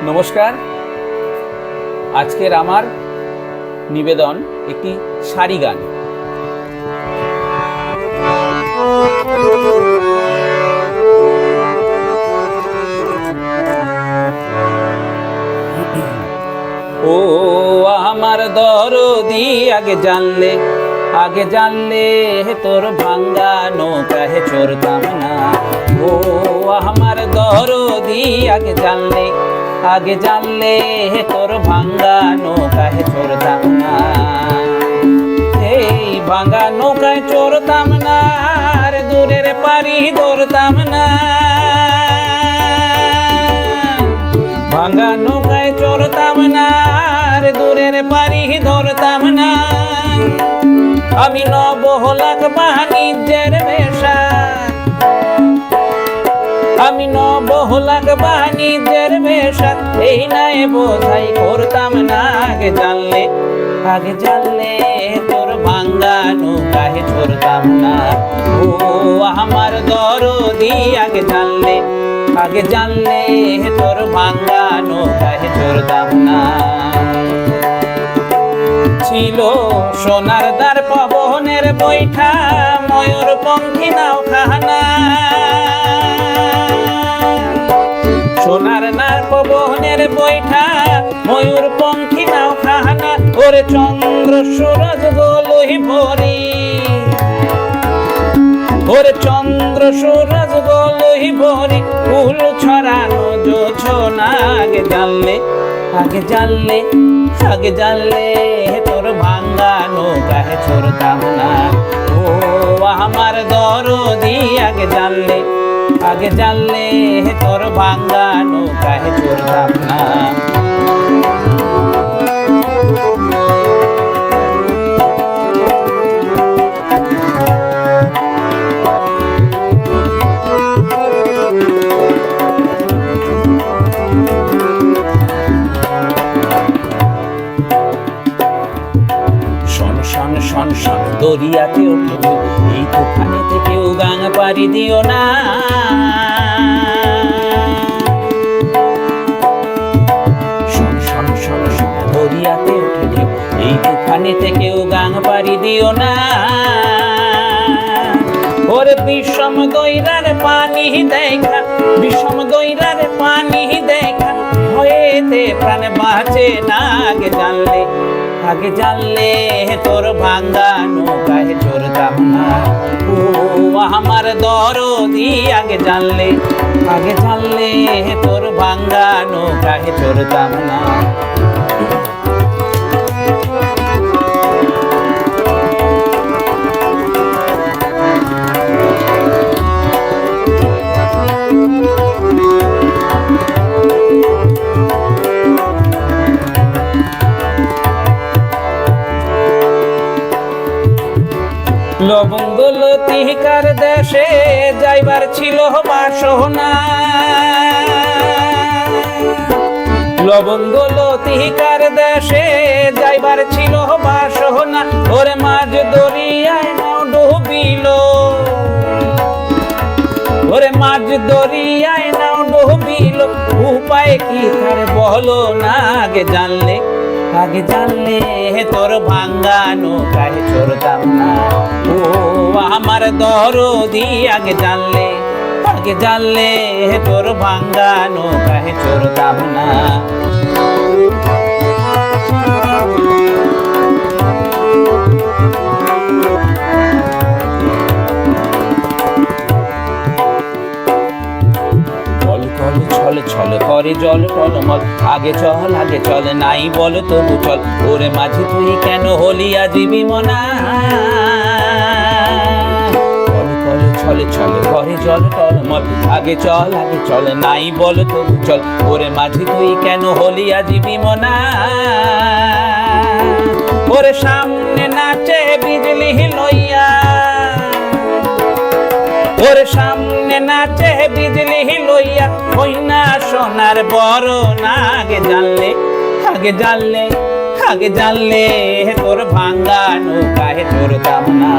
নমস্কার। আজকের আমার নিবেদন একটি সারি গান। ও আমার দরদি আগে জানলে তোর ভাঙ্গা নৌকায় চড়তাম না। ও আমার দরদি আগে জানলে তোর ভাঙ্গা নৌকায় চড়তাম না। এই ভাঙ্গা নৌকায় চড়তাম না, আর দূরের পারি ধরতাম না। ভাঙ্গা নৌকায় চড়তাম না, আর দূরের পারি ধরতাম না। আমি নবলাখ বাণিজ্যের বেশা, আমি নবলাখ বাণিজ্যের বেশা, এই নাই বোঝাই করতাম না। আগে জানলে তোর ভাঙ্গা নৌকায় চড়তাম না। ও আমার দরদি আগে জানলে তোর ভাঙ্গা নৌকায় চড়তাম না। ছিল সোনার দ্বার পবনের বৈঠা, ময়ূর পঙ্খী নাও খানা। সোনার নার পবনের বৈঠা, ময়ূর পঙ্খী নাও খানা। ওরে চন্দ্র সূরজ গোলই ভরি, ওরে চন্দ্র সূরজ গোলই ভরি, ফুল ছড়ানো জোছনা। আগে জানলে তোর ভাঙ্গা নৌকায় চড়তাম না। ও আমার দরদি আগে জানলে তোর ভাঙ্গা নৌকায় চড়তাম না। শন শন দরিয়াতে ওঠে, এই তুফানেতে কেউ গাং পাড়ি দিও না। শন শন শন শন দরিয়াতে ওঠে ঢেউ, এই তুফানেতে কেউ গাং পাড়ি দিও না। ওরে বিষম দৈরার পানি দেখা, বিষম দৈরার পানি দেখা, হয়েতে প্রাণ বাঁচে না। আগে জানলে তোর ভাঙ্গা নৌকায় চড়তাম না। ও আমার দরদি আগে জানলে তোর ভাঙ্গা নৌকায় চড়তাম না। লবঙ্গ লতিকার দেশে যাইবার ছিল বাসনা। লবঙ্গ লতিকার দেশে যাইবার ছিল বাসনা। ওরে মাঝ দরিয়ায় নাও ডুবিল, ওরে মাঝ দরিয়ায় নাও ডুবিল, উপায় কি তার বলো না। আগে জানলে তোর ভাঙ্গা নৌকায় চড়তাম না। ও আমার দরদি আগে জানলে তোর ভাঙ্গা নৌকায় চড়তাম না। ছল ছল করে জল টলমল, আগে চল নাই বল তবু চল। ওরে মাঝি তুই কেন হলি আজি বিমনা। ছল ছল করে জল টলমল, আগে চল নাই বল তবু চল। ওরে মাঝি তুই কেন হলি আজি বিমনা। ওরে সামনে নাচে বিজলি লইয়া, ওরে সামনে নাচে বিজলি লইয়া, ওই না সোনার বড় না। আগে জানলে তোর ভাঙ্গা নৌকায় চড়তাম না।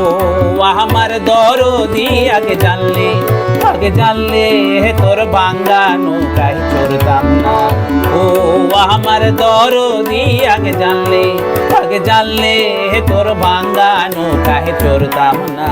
ও আমার দরদি আগে জানলে তোর ভাঙ্গা নৌকায় চড়তাম না। ও আমার দরদি আগে জানলে তোর ভাঙ্গা নৌকায় চড়তাম না।